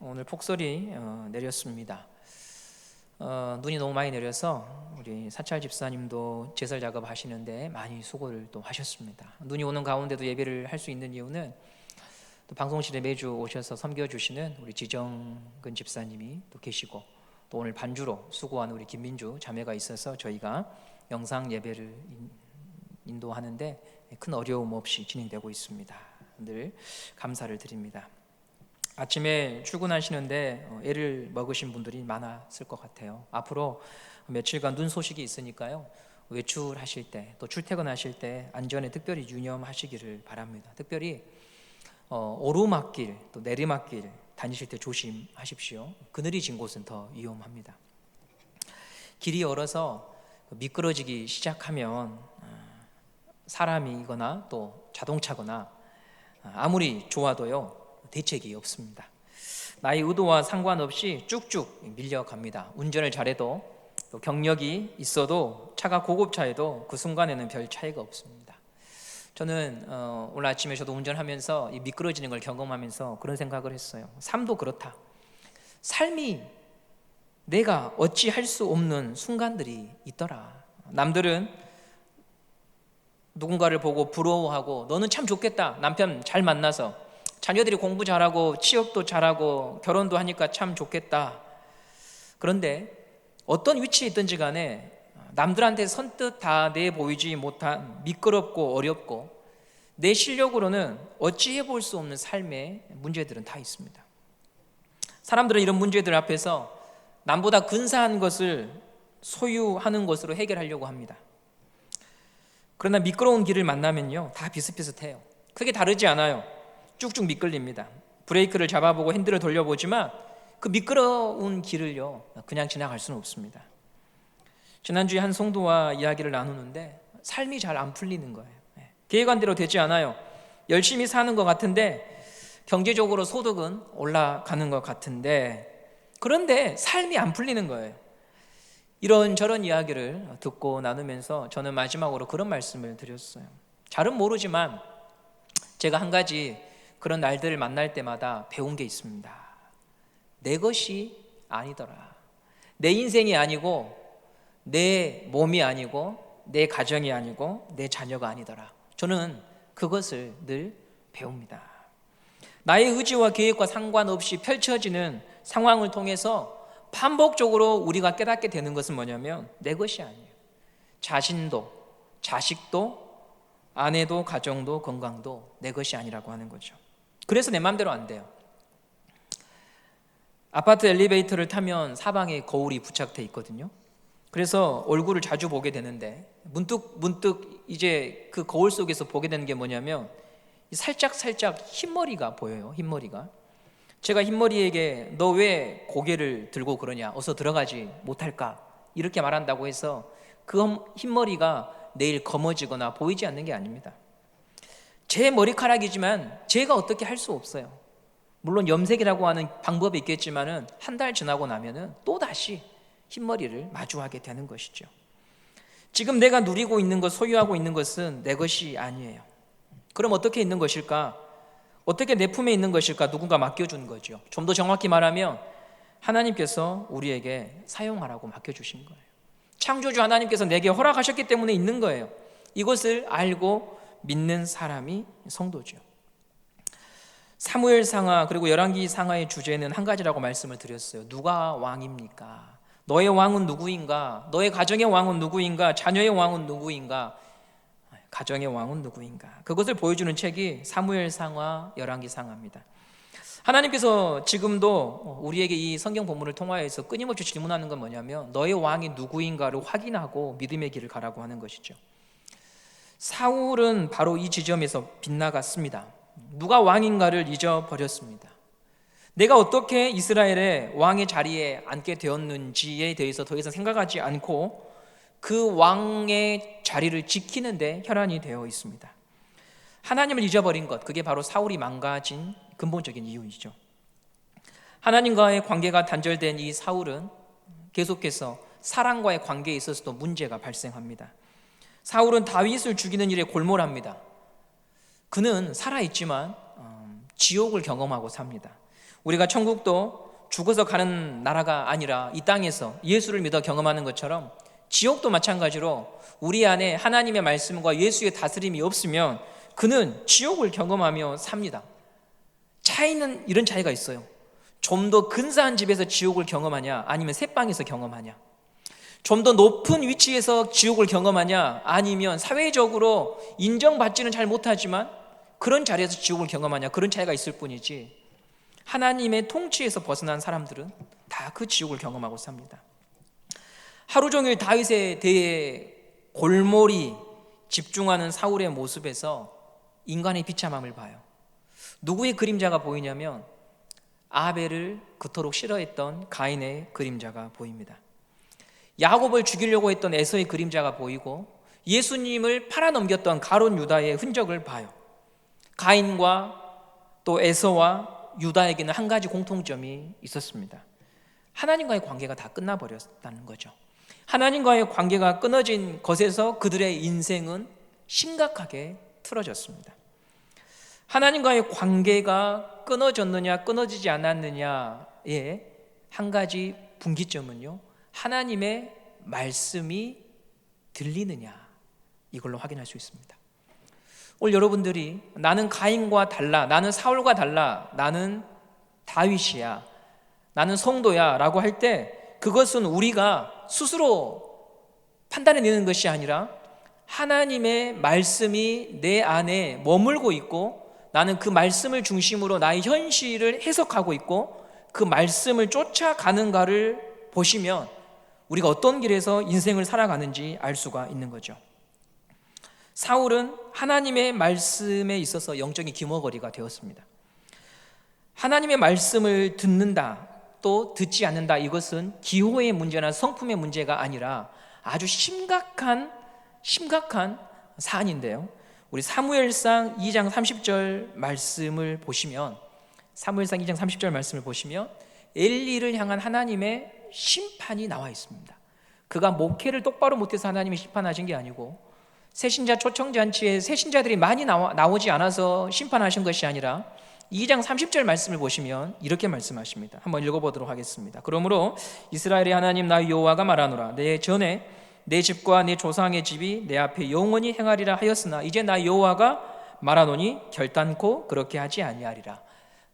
오늘 폭설이 내렸습니다. 눈이 너무 많이 내려서 우리 사찰 집사님도 제설 작업하시는데 많이 수고를 또 하셨습니다. 눈이 오는 가운데도 예배를 할 수 있는 이유는 또 방송실에 매주 오셔서 섬겨주시는 우리 지정근 집사님이 또 계시고, 또 오늘 반주로 수고하는 우리 김민주 자매가 있어서 저희가 영상 예배를 인도하는데 큰 어려움 없이 진행되고 있습니다. 늘 감사를 드립니다. 아침에 출근하시는데 애를 먹으신 분들이 많았을 것 같아요. 앞으로 며칠간 눈 소식이 있으니까요, 외출하실 때 또 출퇴근하실 때 안전에 특별히 유념하시기를 바랍니다. 특별히 오르막길 또 내리막길 다니실 때 조심하십시오. 그늘이 진 곳은 더 위험합니다. 길이 얼어서 미끄러지기 시작하면 사람이거나 또 자동차거나 아무리 좋아도요 대책이 없습니다. 나의 의도와 상관없이 쭉쭉 밀려갑니다. 운전을 잘해도 또 경력이 있어도 차가 고급차에도 그 순간에는 별 차이가 없습니다. 저는 오늘 아침에 저도 운전하면서 이 미끄러지는 걸 경험하면서 그런 생각을 했어요. 삶도 그렇다. 삶이 내가 어찌할 수 없는 순간들이 있더라. 남들은 누군가를 보고 부러워하고 너는 참 좋겠다, 남편 잘 만나서 자녀들이 공부 잘하고 취업도 잘하고 결혼도 하니까 참 좋겠다. 그런데 어떤 위치에 있든지 간에 남들한테 선뜻 다 내보이지 못한 미끄럽고 어렵고 내 실력으로는 어찌해 볼 수 없는 삶의 문제들은 다 있습니다. 사람들은 이런 문제들 앞에서 남보다 근사한 것을 소유하는 것으로 해결하려고 합니다. 그러나 미끄러운 길을 만나면요 다 비슷비슷해요. 크게 다르지 않아요. 쭉쭉 미끌립니다. 브레이크를 잡아보고 핸들을 돌려보지만 그 미끄러운 길을요 그냥 지나갈 수는 없습니다. 지난주에 한 성도와 이야기를 나누는데 삶이 잘 안 풀리는 거예요. 계획한 대로 되지 않아요. 열심히 사는 것 같은데 경제적으로 소득은 올라가는 것 같은데 그런데 삶이 안 풀리는 거예요. 이런저런 이야기를 듣고 나누면서 저는 마지막으로 그런 말씀을 드렸어요. 잘은 모르지만 제가 한 가지 그런 날들을 만날 때마다 배운 게 있습니다. 내 것이 아니더라. 내 인생이 아니고 내 몸이 아니고 내 가정이 아니고 내 자녀가 아니더라. 저는 그것을 늘 배웁니다. 나의 의지와 계획과 상관없이 펼쳐지는 상황을 통해서 반복적으로 우리가 깨닫게 되는 것은 뭐냐면 내 것이 아니에요. 자신도 자식도 아내도 가정도 건강도 내 것이 아니라고 하는 거죠. 그래서 내 마음대로 안 돼요. 아파트 엘리베이터를 타면 사방에 거울이 부착돼 있거든요. 그래서 얼굴을 자주 보게 되는데 문득 이제 그 거울 속에서 보게 되는 게 뭐냐면 살짝 흰머리가 보여요. 흰머리가. 제가 흰머리에게 너 왜 고개를 들고 그러냐, 어서 들어가지 못할까 이렇게 말한다고 해서 그 흰머리가 내일 검어지거나 보이지 않는 게 아닙니다. 제 머리카락이지만 제가 어떻게 할 수 없어요. 물론 염색이라고 하는 방법이 있겠지만은 한 달 지나고 나면은 또다시 흰머리를 마주하게 되는 것이죠. 지금 내가 누리고 있는 것, 소유하고 있는 것은 내 것이 아니에요. 그럼 어떻게 있는 것일까? 어떻게 내 품에 있는 것일까? 누군가 맡겨준 거죠. 좀 더 정확히 말하면 하나님께서 우리에게 사용하라고 맡겨주신 거예요. 창조주 하나님께서 내게 허락하셨기 때문에 있는 거예요. 이것을 알고 믿는 사람이 성도죠. 사무엘 상하 그리고 열왕기 상하의 주제는 한 가지라고 말씀을 드렸어요. 누가 왕입니까? 너의 왕은 누구인가? 너의 가정의 왕은 누구인가? 자녀의 왕은 누구인가? 가정의 왕은 누구인가? 그것을 보여주는 책이 사무엘 상하, 열왕기 상하입니다. 하나님께서 지금도 우리에게 이 성경 본문을 통하여서 끊임없이 질문하는 건 뭐냐면 너의 왕이 누구인가를 확인하고 믿음의 길을 가라고 하는 것이죠. 사울은 바로 이 지점에서 빗나갔습니다. 누가 왕인가를 잊어버렸습니다. 내가 어떻게 이스라엘의 왕의 자리에 앉게 되었는지에 대해서 더 이상 생각하지 않고 그 왕의 자리를 지키는 데 혈안이 되어 있습니다. 하나님을 잊어버린 것, 그게 바로 사울이 망가진 근본적인 이유이죠. 하나님과의 관계가 단절된 이 사울은 계속해서 사랑과의 관계에 있어서도 문제가 발생합니다. 사울은 다윗을 죽이는 일에 골몰합니다. 그는 살아있지만 지옥을 경험하고 삽니다. 우리가 천국도 죽어서 가는 나라가 아니라 이 땅에서 예수를 믿어 경험하는 것처럼 지옥도 마찬가지로 우리 안에 하나님의 말씀과 예수의 다스림이 없으면 그는 지옥을 경험하며 삽니다. 차이는 이런 차이가 있어요. 좀 더 근사한 집에서 지옥을 경험하냐, 아니면 새방에서 경험하냐. 좀 더 높은 위치에서 지옥을 경험하냐, 아니면 사회적으로 인정받지는 잘 못하지만 그런 자리에서 지옥을 경험하냐, 그런 차이가 있을 뿐이지, 하나님의 통치에서 벗어난 사람들은 다 그 지옥을 경험하고 삽니다. 하루 종일 다윗에 대해 골몰이 집중하는 사울의 모습에서 인간의 비참함을 봐요. 누구의 그림자가 보이냐면 아벨을 그토록 싫어했던 가인의 그림자가 보입니다. 야곱을 죽이려고 했던 에서의 그림자가 보이고 예수님을 팔아넘겼던 가룟 유다의 흔적을 봐요. 가인과 또 에서와 유다에게는 한 가지 공통점이 있었습니다. 하나님과의 관계가 다 끝나버렸다는 거죠. 하나님과의 관계가 끊어진 것에서 그들의 인생은 심각하게 틀어졌습니다. 하나님과의 관계가 끊어졌느냐 끊어지지 않았느냐의 한 가지 분기점은요, 하나님의 말씀이 들리느냐, 이걸로 확인할 수 있습니다. 오늘 여러분들이 나는 가인과 달라, 나는 사울과 달라, 나는 다윗이야, 나는 성도야 라고 할 때 그것은 우리가 스스로 판단해내는 것이 아니라 하나님의 말씀이 내 안에 머물고 있고 나는 그 말씀을 중심으로 나의 현실을 해석하고 있고 그 말씀을 쫓아가는가를 보시면 우리가 어떤 길에서 인생을 살아가는지 알 수가 있는 거죠. 사울은 하나님의 말씀에 있어서 영적인 기머거리가 되었습니다. 하나님의 말씀을 듣는다, 또 듣지 않는다, 이것은 기호의 문제나 성품의 문제가 아니라 아주 심각한 사안인데요. 우리 사무엘상 2장 30절 말씀을 보시면, 사무엘상 2장 30절 말씀을 보시면 엘리를 향한 하나님의 심판이 나와 있습니다. 그가 목회를 똑바로 못해서 하나님이 심판하신 게 아니고 새신자 초청잔치에 새신자들이 많이 나오지 않아서 심판하신 것이 아니라 2장 30절 말씀을 보시면 이렇게 말씀하십니다. 한번 읽어보도록 하겠습니다. 그러므로 이스라엘의 하나님 나 여호와가 말하노라, 내 전에 내 집과 내 조상의 집이 내 앞에 영원히 행하리라 하였으나 이제 나 여호와가 말하노니 결단코 그렇게 하지 아니하리라.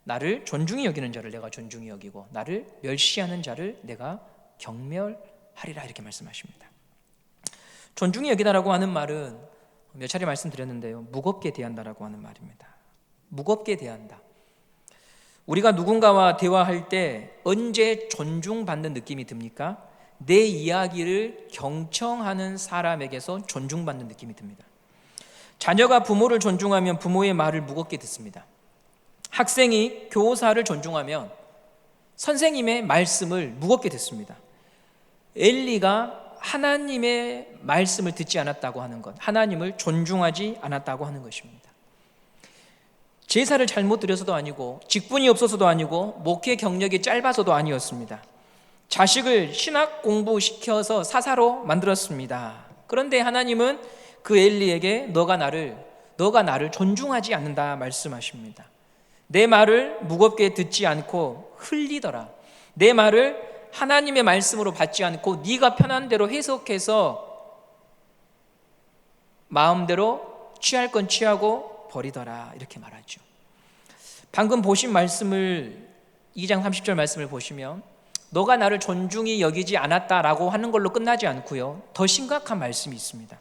나를 존중히 여기는 자를 내가 존중히 여기고 나를 멸시하는 자를 내가 경멸하리라, 이렇게 말씀하십니다. 존중히 여기다라고 하는 말은 몇 차례 말씀드렸는데요, 무겁게 대한다라고 하는 말입니다. 무겁게 대한다. 우리가 누군가와 대화할 때 언제 존중받는 느낌이 듭니까? 내 이야기를 경청하는 사람에게서 존중받는 느낌이 듭니다. 자녀가 부모를 존중하면 부모의 말을 무겁게 듣습니다. 학생이 교사를 존중하면 선생님의 말씀을 무겁게 듣습니다. 엘리가 하나님의 말씀을 듣지 않았다고 하는 것, 하나님을 존중하지 않았다고 하는 것입니다. 제사를 잘못 드려서도 아니고 직분이 없어서도 아니고 목회 경력이 짧아서도 아니었습니다. 자식을 신학 공부시켜서 사사로 만들었습니다. 그런데 하나님은 그 엘리에게 너가 나를 존중하지 않는다 말씀하십니다. 내 말을 무겁게 듣지 않고 흘리더라. 내 말을 하나님의 말씀으로 받지 않고 네가 편한 대로 해석해서 마음대로 취할 건 취하고 버리더라, 이렇게 말하죠. 방금 보신 말씀을 2장 30절 말씀을 보시면 너가 나를 존중히 여기지 않았다라고 하는 걸로 끝나지 않고요, 더 심각한 말씀이 있습니다.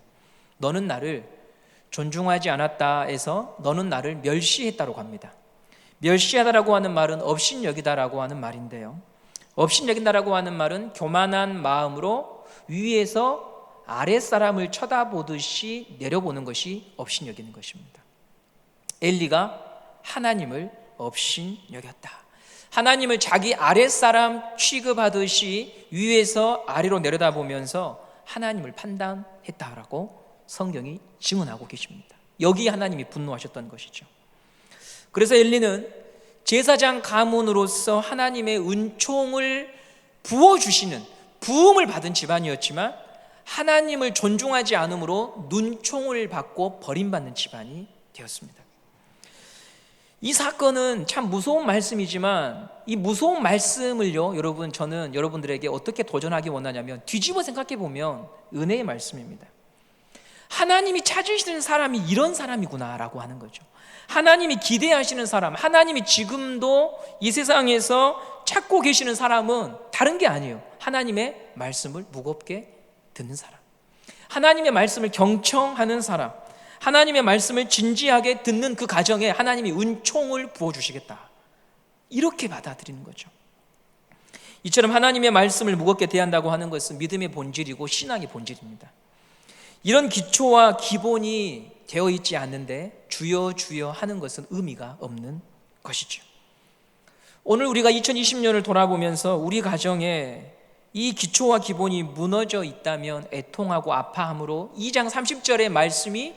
너는 나를 존중하지 않았다에서 너는 나를 멸시했다고 합니다. 멸시하다라고 하는 말은 업신여기다라고 하는 말인데요, 업신여긴다라고 하는 말은 교만한 마음으로 위에서 아랫사람을 쳐다보듯이 내려보는 것이 업신여기는 것입니다. 엘리가 하나님을 업신여겼다. 하나님을 자기 아랫사람 취급하듯이 위에서 아래로 내려다보면서 하나님을 판단했다라고 성경이 증언하고 계십니다. 여기 하나님이 분노하셨던 것이죠. 그래서 엘리는 제사장 가문으로서 하나님의 은총을 부어주시는 부음을 받은 집안이었지만 하나님을 존중하지 않으므로 눈총을 받고 버림받는 집안이 되었습니다. 이 사건은 참 무서운 말씀이지만 이 무서운 말씀을요, 여러분, 저는 여러분들에게 어떻게 도전하기 원하냐면 뒤집어 생각해 보면 은혜의 말씀입니다. 하나님이 찾으시는 사람이 이런 사람이구나라고 하는 거죠. 하나님이 기대하시는 사람, 하나님이 지금도 이 세상에서 찾고 계시는 사람은 다른 게 아니에요. 하나님의 말씀을 무겁게 듣는 사람, 하나님의 말씀을 경청하는 사람, 하나님의 말씀을 진지하게 듣는 그 가정에 하나님이 은총을 부어주시겠다, 이렇게 받아들이는 거죠. 이처럼 하나님의 말씀을 무겁게 대한다고 하는 것은 믿음의 본질이고 신앙의 본질입니다. 이런 기초와 기본이 되어 있지 않는데 주여 주여 하는 것은 의미가 없는 것이죠. 오늘 우리가 2020년을 돌아보면서 우리 가정에 이 기초와 기본이 무너져 있다면 애통하고 아파함으로 2장 30절의 말씀이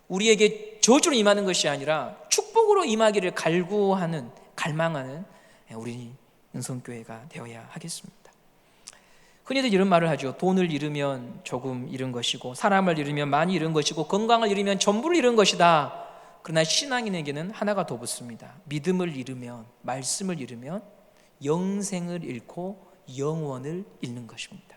우리에게 저주로 임하는 것이 아니라 축복으로 임하기를 갈구하는, 갈망하는 우리 은성교회가 되어야 하겠습니다. 흔히들 이런 말을 하죠. 돈을 잃으면 조금 잃은 것이고, 사람을 잃으면 많이 잃은 것이고, 건강을 잃으면 전부를 잃은 것이다. 그러나 신앙인에게는 하나가 더 붙습니다. 믿음을 잃으면, 말씀을 잃으면 영생을 잃고 영원을 잃는 것입니다.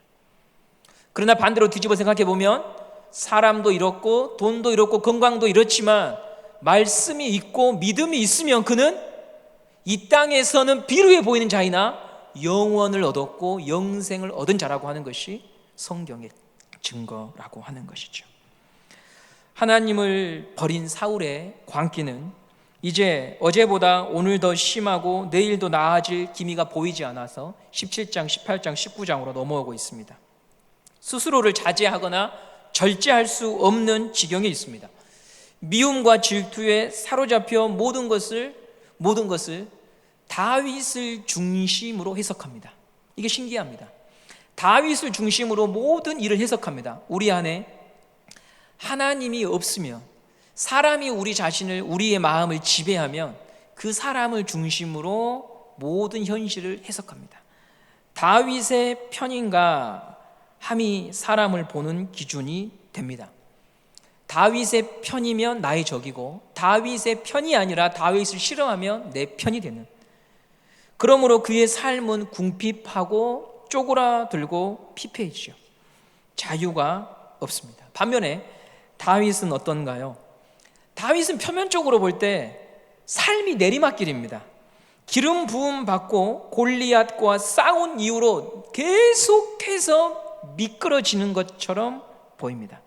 그러나 반대로 뒤집어 생각해 보면 사람도 잃었고 돈도 잃었고 건강도 잃었지만 말씀이 있고 믿음이 있으면 그는 이 땅에서는 비루해 보이는 자이나 영원을 얻었고 영생을 얻은 자라고 하는 것이 성경의 증거라고 하는 것이죠. 하나님을 버린 사울의 광기는 이제 어제보다 오늘 더 심하고 내일도 나아질 기미가 보이지 않아서 17장, 18장, 19장으로 넘어오고 있습니다. 스스로를 자제하거나 절제할 수 없는 지경에 있습니다. 미움과 질투에 사로잡혀 모든 것을 다윗을 중심으로 해석합니다. 이게 신기합니다. 다윗을 중심으로 모든 일을 해석합니다. 우리 안에 하나님이 없으면, 사람이 우리 자신을, 우리의 마음을 지배하면 그 사람을 중심으로 모든 현실을 해석합니다. 다윗의 편인가 함이 사람을 보는 기준이 됩니다. 다윗의 편이면 나의 적이고 다윗의 편이 아니라 다윗을 싫어하면 내 편이 되는, 그러므로 그의 삶은 궁핍하고 쪼그라들고 피폐해지죠. 자유가 없습니다. 반면에 다윗은 어떤가요? 다윗은 표면적으로 볼 때 삶이 내리막길입니다. 기름 부음 받고 골리앗과 싸운 이후로 계속해서 미끄러지는 것처럼 보입니다.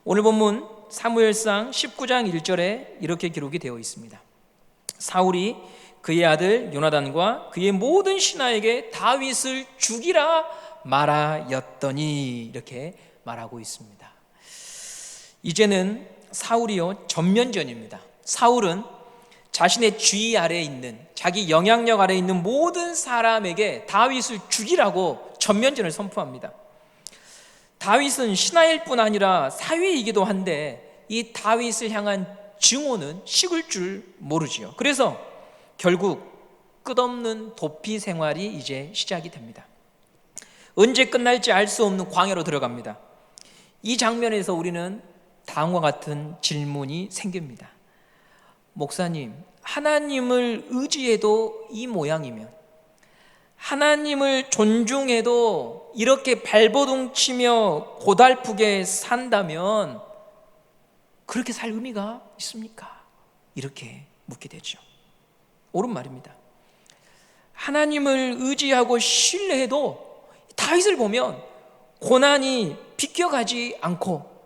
오늘 본문 사무엘상 19장 1절에 이렇게 기록이 되어 있습니다. 사울이 그의 아들 요나단과 그의 모든 신하에게 다윗을 죽이라 말하였더니, 이렇게 말하고 있습니다. 이제는 사울이요 전면전입니다. 사울은 자신의 주의 아래에 있는, 자기 영향력 아래에 있는 모든 사람에게 다윗을 죽이라고 전면전을 선포합니다. 다윗은 신하일 뿐 아니라 사위이기도 한데 이 다윗을 향한 증오는 식을 줄 모르지요. 그래서 결국 끝없는 도피 생활이 이제 시작이 됩니다. 언제 끝날지 알 수 없는 광야로 들어갑니다. 이 장면에서 우리는 다음과 같은 질문이 생깁니다. 목사님, 하나님을 의지해도 이 모양이면, 하나님을 존중해도 이렇게 발버둥 치며 고달프게 산다면 그렇게 살 의미가 있습니까? 이렇게 묻게 되죠. 옳은 말입니다. 하나님을 의지하고 신뢰해도 다윗을 보면 고난이 비껴가지 않고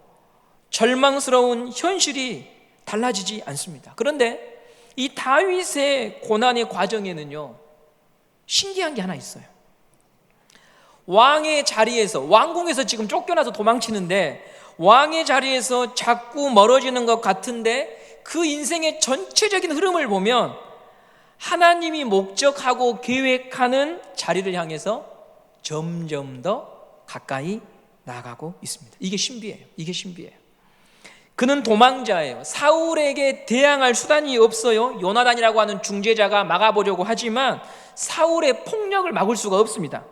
절망스러운 현실이 달라지지 않습니다. 그런데 이 다윗의 고난의 과정에는요, 신기한 게 하나 있어요. 왕의 자리에서, 왕궁에서 지금 쫓겨나서 도망치는데 왕의 자리에서 자꾸 멀어지는 것 같은데 그 인생의 전체적인 흐름을 보면 하나님이 목적하고 계획하는 자리를 향해서 점점 더 가까이 나아가고 있습니다. 이게 신비예요. 이게 신비예요. 그는 도망자예요. 사울에게 대항할 수단이 없어요. 요나단이라고 하는 중재자가 막아보려고 하지만 사울의 폭력을 막을 수가 없습니다.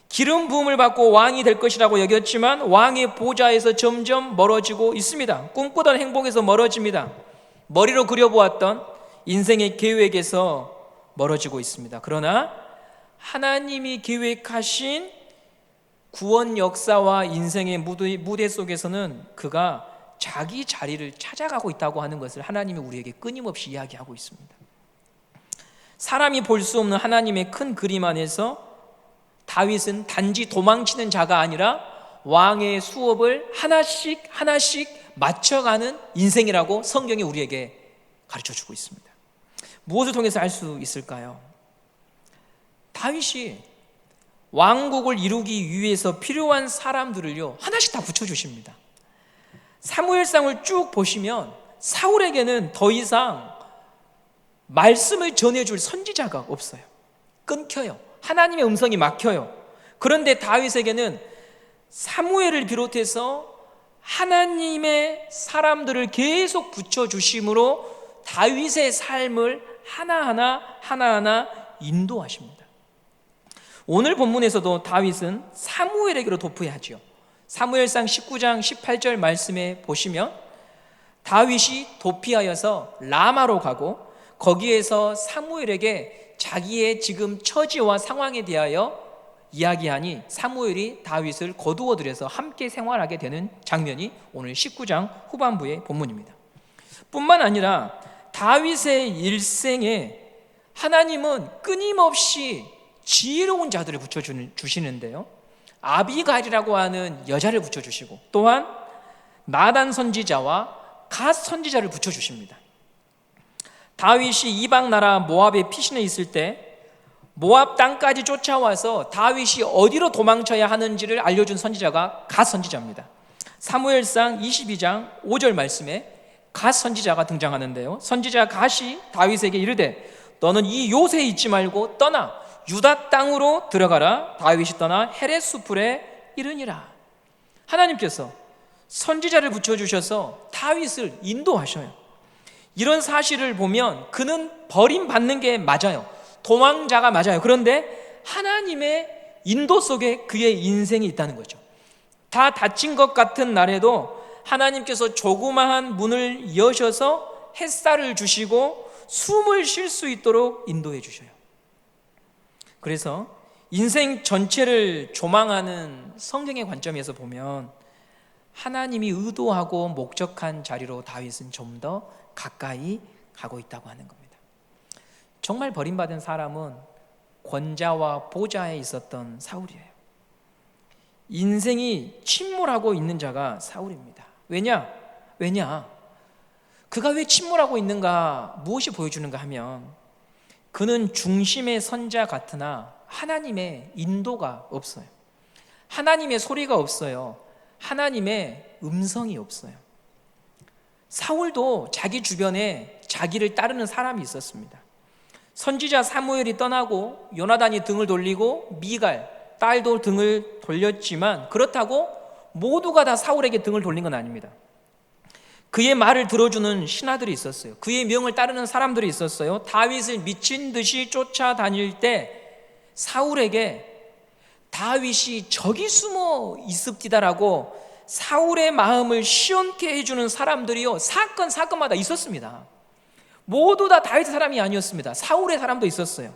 기름 부음을 받고 왕이 될 것이라고 여겼지만 왕의 보좌에서 점점 멀어지고 있습니다. 꿈꾸던 행복에서 멀어집니다. 머리로 그려보았던 인생의 계획에서 멀어지고 있습니다. 그러나 하나님이 계획하신 구원 역사와 인생의 무대 속에서는 그가 자기 자리를 찾아가고 있다고 하는 것을 하나님이 우리에게 끊임없이 이야기하고 있습니다. 사람이 볼 수 없는 하나님의 큰 그림 안에서 다윗은 단지 도망치는 자가 아니라 왕의 수업을 하나씩 하나씩 맞춰가는 인생이라고 성경이 우리에게 가르쳐주고 있습니다. 무엇을 통해서 알 수 있을까요? 다윗이 왕국을 이루기 위해서 필요한 사람들을요 하나씩 다 붙여주십니다. 사무엘상을 쭉 보시면 사울에게는 더 이상 말씀을 전해줄 선지자가 없어요. 끊겨요. 하나님의 음성이 막혀요. 그런데 다윗에게는 사무엘을 비롯해서 하나님의 사람들을 계속 붙여주심으로 다윗의 삶을 하나하나 인도하십니다. 오늘 본문에서도 다윗은 사무엘에게로 도피하죠. 사무엘상 19장 18절 말씀에 보시면 다윗이 도피하여서 라마로 가고 거기에서 사무엘에게 자기의 지금 처지와 상황에 대하여 이야기하니 사무엘이 다윗을 거두어 들여서 함께 생활하게 되는 장면이 오늘 19장 후반부의 본문입니다. 뿐만 아니라 다윗의 일생에 하나님은 끊임없이 지혜로운 자들을 붙여주시는데요, 아비가일이라고 하는 여자를 붙여주시고 또한 나단 선지자와 갓 선지자를 붙여주십니다. 다윗이 이방 나라 모압에 피신해 있을 때 모압 땅까지 쫓아와서 다윗이 어디로 도망쳐야 하는지를 알려준 선지자가 갓 선지자입니다. 사무엘상 22장 5절 말씀에 갓 선지자가 등장하는데요, 선지자 갓이 다윗에게 이르되 너는 이 요새에 있지 말고 떠나 유다 땅으로 들어가라. 다윗이 떠나 헤렛 수풀에 이르니라. 하나님께서 선지자를 붙여주셔서 다윗을 인도하셔요. 이런 사실을 보면 그는 버림받는 게 맞아요. 도망자가 맞아요. 그런데 하나님의 인도 속에 그의 인생이 있다는 거죠. 다 닫힌 것 같은 날에도 하나님께서 조그마한 문을 여셔서 햇살을 주시고 숨을 쉴 수 있도록 인도해 주셔요. 그래서 인생 전체를 조망하는 성경의 관점에서 보면 하나님이 의도하고 목적한 자리로 다윗은 좀 더 가까이 가고 있다고 하는 겁니다. 정말 버림받은 사람은 권자와 보좌에 있었던 사울이에요. 인생이 침몰하고 있는 자가 사울입니다. 왜냐? 그가 왜 침몰하고 있는가, 무엇이 보여주는가 하면 그는 중심의 선자 같으나 하나님의 인도가 없어요. 하나님의 소리가 없어요. 하나님의 음성이 없어요. 사울도 자기 주변에 자기를 따르는 사람이 있었습니다. 선지자 사무엘이 떠나고 요나단이 등을 돌리고 미갈 딸도 등을 돌렸지만 그렇다고 모두가 다 사울에게 등을 돌린 건 아닙니다. 그의 말을 들어주는 신하들이 있었어요. 그의 명을 따르는 사람들이 있었어요. 다윗을 미친 듯이 쫓아다닐 때 사울에게 다윗이 저기 숨어 있읍디다라고 사울의 마음을 시원케 해주는 사람들이요, 사건마다 있었습니다. 모두 다 다윗의 사람이 아니었습니다. 사울의 사람도 있었어요.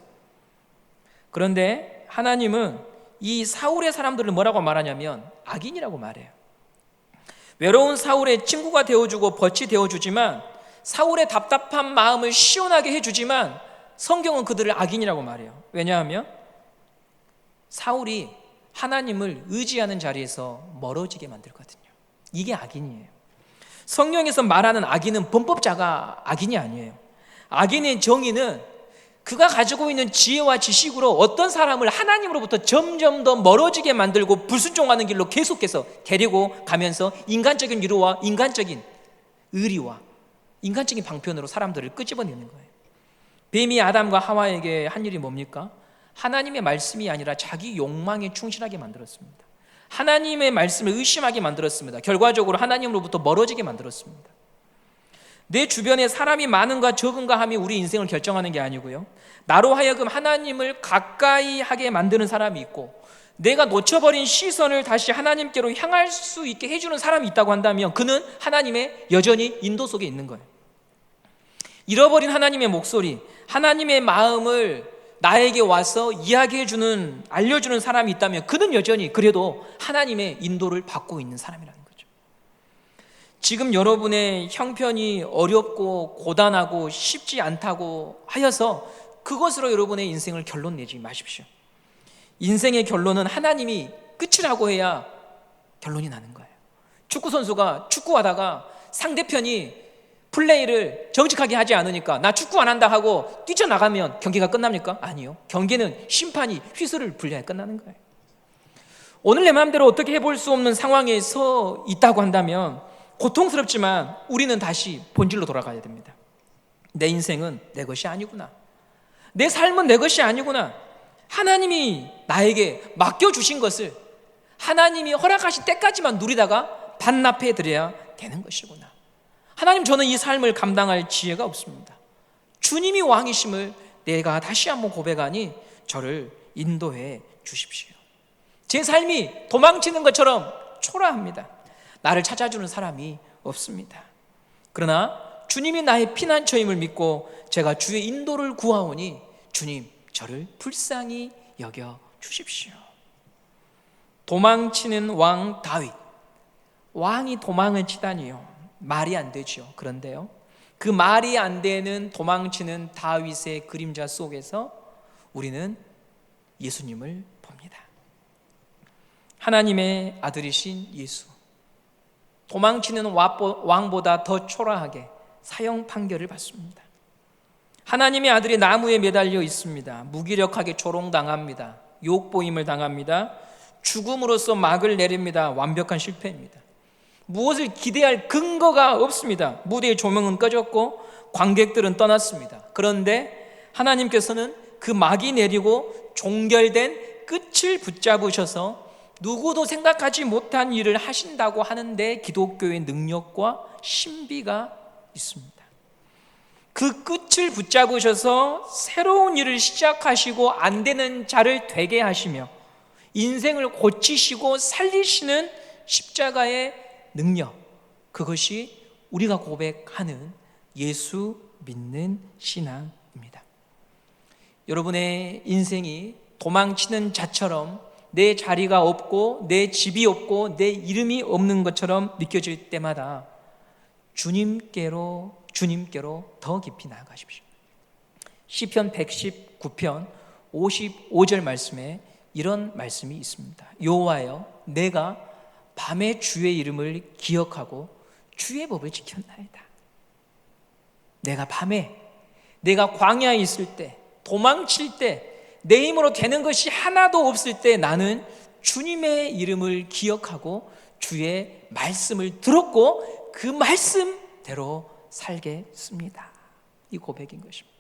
그런데 하나님은 이 사울의 사람들을 뭐라고 말하냐면 악인이라고 말해요. 외로운 사울의 친구가 되어주고 벗이 되어주지만 사울의 답답한 마음을 시원하게 해주지만 성경은 그들을 악인이라고 말해요. 왜냐하면 사울이 하나님을 의지하는 자리에서 멀어지게 만들거든요. 이게 악인이에요. 성경에서 말하는 악인은 범법자가 악인이 아니에요. 악인의 정의는 그가 가지고 있는 지혜와 지식으로 어떤 사람을 하나님으로부터 점점 더 멀어지게 만들고 불순종하는 길로 계속해서 데리고 가면서 인간적인 유로와 인간적인 의리와 인간적인 방편으로 사람들을 끄집어내는 거예요. 뱀이 아담과 하와에게 한 일이 뭡니까? 하나님의 말씀이 아니라 자기 욕망에 충실하게 만들었습니다. 하나님의 말씀을 의심하게 만들었습니다. 결과적으로 하나님으로부터 멀어지게 만들었습니다. 내 주변에 사람이 많은가 적은가 함이 우리 인생을 결정하는 게 아니고요, 나로 하여금 하나님을 가까이 하게 만드는 사람이 있고 내가 놓쳐버린 시선을 다시 하나님께로 향할 수 있게 해주는 사람이 있다고 한다면 그는 하나님의 여전히 인도 속에 있는 거예요. 잃어버린 하나님의 목소리, 하나님의 마음을 나에게 와서 이야기해주는, 알려주는 사람이 있다면 그는 여전히 그래도 하나님의 인도를 받고 있는 사람이라는 거죠. 지금 여러분의 형편이 어렵고 고단하고 쉽지 않다고 하여서 그것으로 여러분의 인생을 결론 내지 마십시오. 인생의 결론은 하나님이 끝이라고 해야 결론이 나는 거예요. 축구 선수가 축구하다가 상대편이 플레이를 정직하게 하지 않으니까 나 축구 안 한다 하고 뛰쳐나가면 경기가 끝납니까? 아니요. 경기는 심판이 휘슬을 불려야 끝나는 거예요. 오늘 내 마음대로 어떻게 해볼 수 없는 상황에 서 있다고 한다면 고통스럽지만 우리는 다시 본질로 돌아가야 됩니다. 내 인생은 내 것이 아니구나. 내 삶은 내 것이 아니구나. 하나님이 나에게 맡겨주신 것을 하나님이 허락하신 때까지만 누리다가 반납해 드려야 되는 것이구나. 하나님, 저는 이 삶을 감당할 지혜가 없습니다. 주님이 왕이심을 내가 다시 한번 고백하니 저를 인도해 주십시오. 제 삶이 도망치는 것처럼 초라합니다. 나를 찾아주는 사람이 없습니다. 그러나 주님이 나의 피난처임을 믿고 제가 주의 인도를 구하오니 주님, 저를 불쌍히 여겨 주십시오. 도망치는 왕 다윗. 왕이 도망을 치다니요. 말이 안 되죠. 그런데요, 그 말이 안 되는 도망치는 다윗의 그림자 속에서 우리는 예수님을 봅니다. 하나님의 아들이신 예수, 도망치는 왕보다 더 초라하게 사형 판결을 받습니다. 하나님의 아들이 나무에 매달려 있습니다. 무기력하게 조롱당합니다. 욕보임을 당합니다. 죽음으로써 막을 내립니다. 완벽한 실패입니다. 무엇을 기대할 근거가 없습니다. 무대의 조명은 꺼졌고 관객들은 떠났습니다. 그런데 하나님께서는 그 막이 내리고 종결된 끝을 붙잡으셔서 누구도 생각하지 못한 일을 하신다고 하는데 기독교의 능력과 신비가 있습니다. 그 끝을 붙잡으셔서 새로운 일을 시작하시고 안 되는 자를 되게 하시며 인생을 고치시고 살리시는 십자가의 능력, 그것이 우리가 고백하는 예수 믿는 신앙입니다. 여러분의 인생이 도망치는 자처럼 내 자리가 없고 내 집이 없고 내 이름이 없는 것처럼 느껴질 때마다 주님께로 더 깊이 나아가십시오. 시편 119편 55절 말씀에 이런 말씀이 있습니다. 여호와여, 내가 밤에 주의 이름을 기억하고 주의 법을 지켰나이다. 내가 밤에, 내가 광야에 있을 때, 도망칠 때, 내 힘으로 되는 것이 하나도 없을 때 나는 주님의 이름을 기억하고 주의 말씀을 들었고 그 말씀대로 살겠습니다. 이 고백인 것입니다.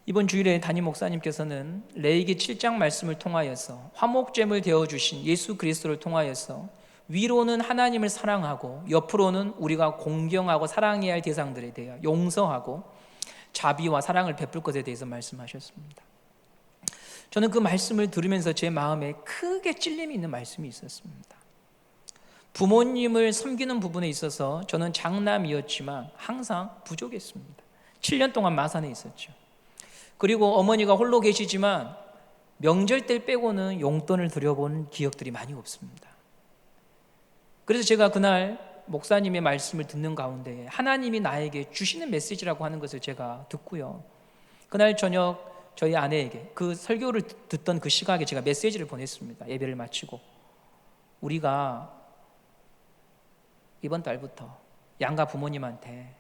이번 주일에 담임 목사님께서는 레위기 7장 말씀을 통하여서 화목제물 되어주신 예수 그리스도를 통하여서 위로는 하나님을 사랑하고 옆으로는 우리가 공경하고 사랑해야 할 대상들에 대해 용서하고 자비와 사랑을 베풀 것에 대해서 말씀하셨습니다. 저는 그 말씀을 들으면서 제 마음에 크게 찔림이 있는 말씀이 있었습니다. 부모님을 섬기는 부분에 있어서 저는 장남이었지만 항상 부족했습니다. 7년 동안 마산에 있었죠. 그리고 어머니가 홀로 계시지만 명절 때 빼고는 용돈을 드려본 기억들이 많이 없습니다. 그래서 제가 그날 목사님의 말씀을 듣는 가운데 하나님이 나에게 주시는 메시지라고 하는 것을 제가 듣고요, 그날 저녁 저희 아내에게 그 설교를 듣던 그 시각에 제가 메시지를 보냈습니다. 예배를 마치고 우리가 이번 달부터 양가 부모님한테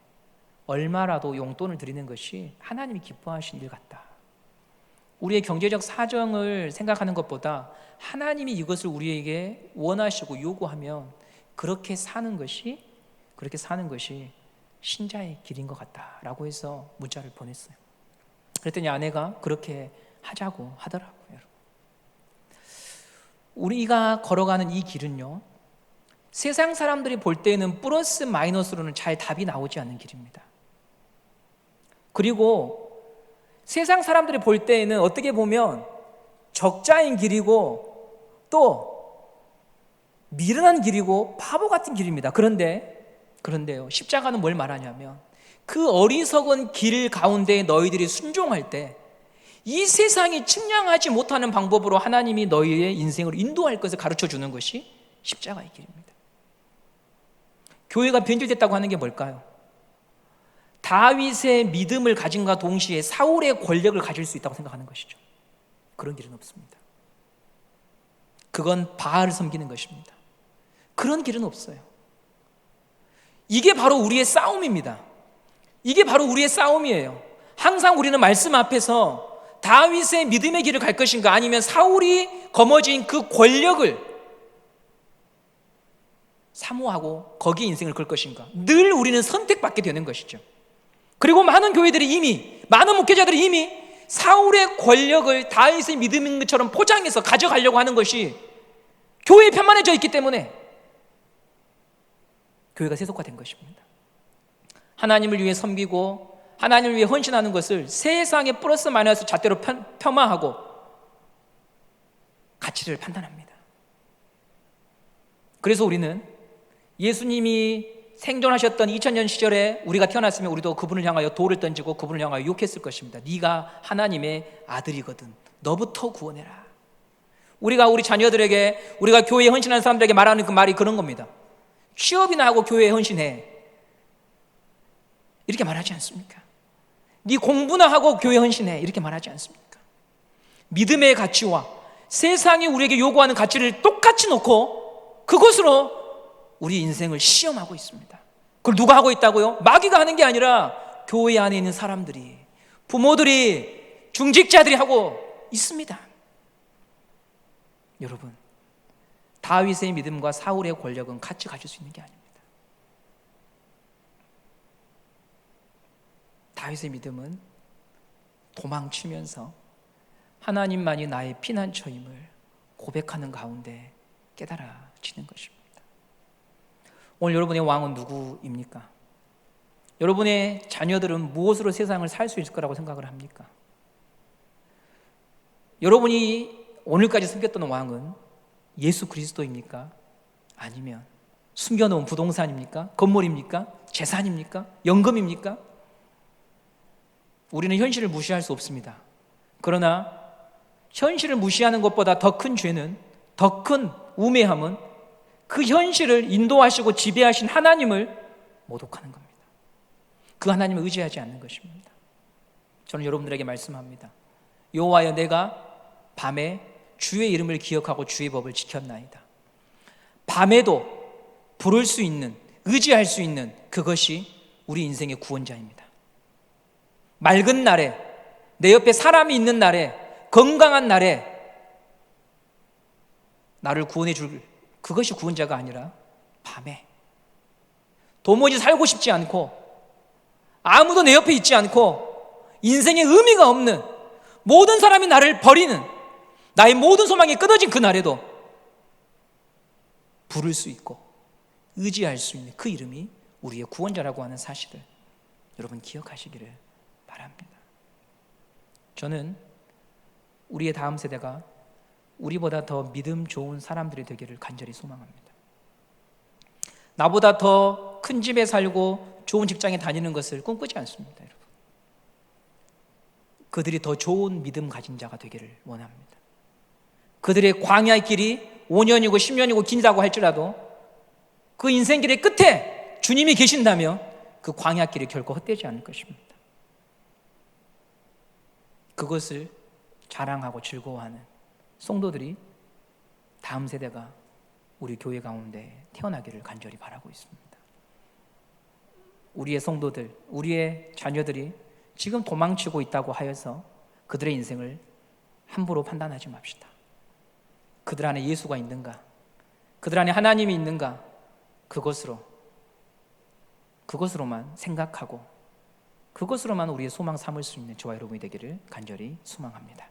얼마라도 용돈을 드리는 것이 하나님이 기뻐하신 일 같다. 우리의 경제적 사정을 생각하는 것보다 하나님이 이것을 우리에게 원하시고 요구하면 그렇게 사는 것이 신자의 길인 것 같다라고 해서 문자를 보냈어요. 그랬더니 아내가 그렇게 하자고 하더라고요. 우리가 걸어가는 이 길은요, 세상 사람들이 볼 때는 플러스 마이너스로는 잘 답이 나오지 않는 길입니다. 그리고 세상 사람들이 볼 때에는 어떻게 보면 적자인 길이고 또 미련한 길이고 바보 같은 길입니다. 그런데요, 십자가는 뭘 말하냐면 그 어리석은 길 가운데 너희들이 순종할 때 이 세상이 측량하지 못하는 방법으로 하나님이 너희의 인생을 인도할 것을 가르쳐 주는 것이 십자가의 길입니다. 교회가 변질됐다고 하는 게 뭘까요? 다윗의 믿음을 가진과 동시에 사울의 권력을 가질 수 있다고 생각하는 것이죠. 그런 길은 없습니다. 그건 바알을 섬기는 것입니다. 그런 길은 없어요. 이게 바로 우리의 싸움입니다. 이게 바로 우리의 싸움이에요. 항상 우리는 말씀 앞에서 다윗의 믿음의 길을 갈 것인가, 아니면 사울이 거머쥔 그 권력을 사모하고 거기에 인생을 걸 것인가, 늘 우리는 선택받게 되는 것이죠. 그리고 많은 교회들이 이미, 많은 목회자들이 이미 사울의 권력을 다윗의 믿음인 것처럼 포장해서 가져가려고 하는 것이 교회에 편만해져 있기 때문에 교회가 세속화된 것입니다. 하나님을 위해 섬기고 하나님을 위해 헌신하는 것을 세상의 플러스 마이너스 잣대로 폄하하고 가치를 판단합니다. 그래서 우리는 예수님이 생존하셨던 2000년 시절에 우리가 태어났으면 우리도 그분을 향하여 돌을 던지고 그분을 향하여 욕했을 것입니다. 네가 하나님의 아들이거든, 너부터 구원해라. 우리가 우리 자녀들에게, 우리가 교회에 헌신하는 사람들에게 말하는 그 말이 그런 겁니다. 취업이나 하고 교회에 헌신해, 이렇게 말하지 않습니까? 네 공부나 하고 교회 헌신해, 이렇게 말하지 않습니까? 믿음의 가치와 세상이 우리에게 요구하는 가치를 똑같이 놓고 그것으로 우리 인생을 시험하고 있습니다. 그걸 누가 하고 있다고요? 마귀가 하는 게 아니라 교회 안에 있는 사람들이, 부모들이, 중직자들이 하고 있습니다. 여러분, 다윗의 믿음과 사울의 권력은 같이 가질 수 있는 게 아닙니다. 다윗의 믿음은 도망치면서 하나님만이 나의 피난처임을 고백하는 가운데 깨달아지는 것입니다. 오늘 여러분의 왕은 누구입니까? 여러분의 자녀들은 무엇으로 세상을 살 수 있을 거라고 생각을 합니까? 여러분이 오늘까지 섬겼던 왕은 예수 그리스도입니까? 아니면 숨겨놓은 부동산입니까? 건물입니까? 재산입니까? 연금입니까? 우리는 현실을 무시할 수 없습니다. 그러나 현실을 무시하는 것보다 더 큰 죄는, 더 큰 우매함은 그 현실을 인도하시고 지배하신 하나님을 모독하는 겁니다. 그 하나님을 의지하지 않는 것입니다. 저는 여러분들에게 말씀합니다. 여호와여, 내가 밤에 주의 이름을 기억하고 주의 법을 지켰나이다. 밤에도 부를 수 있는, 의지할 수 있는 그것이 우리 인생의 구원자입니다. 맑은 날에, 내 옆에 사람이 있는 날에, 건강한 날에 나를 구원해 줄 그것이 구원자가 아니라 밤에 도무지 살고 싶지 않고 아무도 내 옆에 있지 않고 인생에 의미가 없는, 모든 사람이 나를 버리는, 나의 모든 소망이 끊어진 그 날에도 부를 수 있고 의지할 수 있는 그 이름이 우리의 구원자라고 하는 사실을 여러분 기억하시기를 바랍니다. 저는 우리의 다음 세대가 우리보다 더 믿음 좋은 사람들이 되기를 간절히 소망합니다. 나보다 더 큰 집에 살고 좋은 직장에 다니는 것을 꿈꾸지 않습니다, 여러분. 그들이 더 좋은 믿음 가진 자가 되기를 원합니다. 그들의 광야의 길이 5년이고 10년이고 길다고 할지라도 그 인생길의 끝에 주님이 계신다면 그 광야길이 결코 헛되지 않을 것입니다. 그것을 자랑하고 즐거워하는 성도들이, 다음 세대가 우리 교회 가운데 태어나기를 간절히 바라고 있습니다. 우리의 성도들, 우리의 자녀들이 지금 도망치고 있다고 하여서 그들의 인생을 함부로 판단하지 맙시다. 그들 안에 예수가 있는가, 그들 안에 하나님이 있는가, 그것으로만 생각하고 그것으로만 우리의 소망 삼을 수 있는 저와 여러분이 되기를 간절히 소망합니다.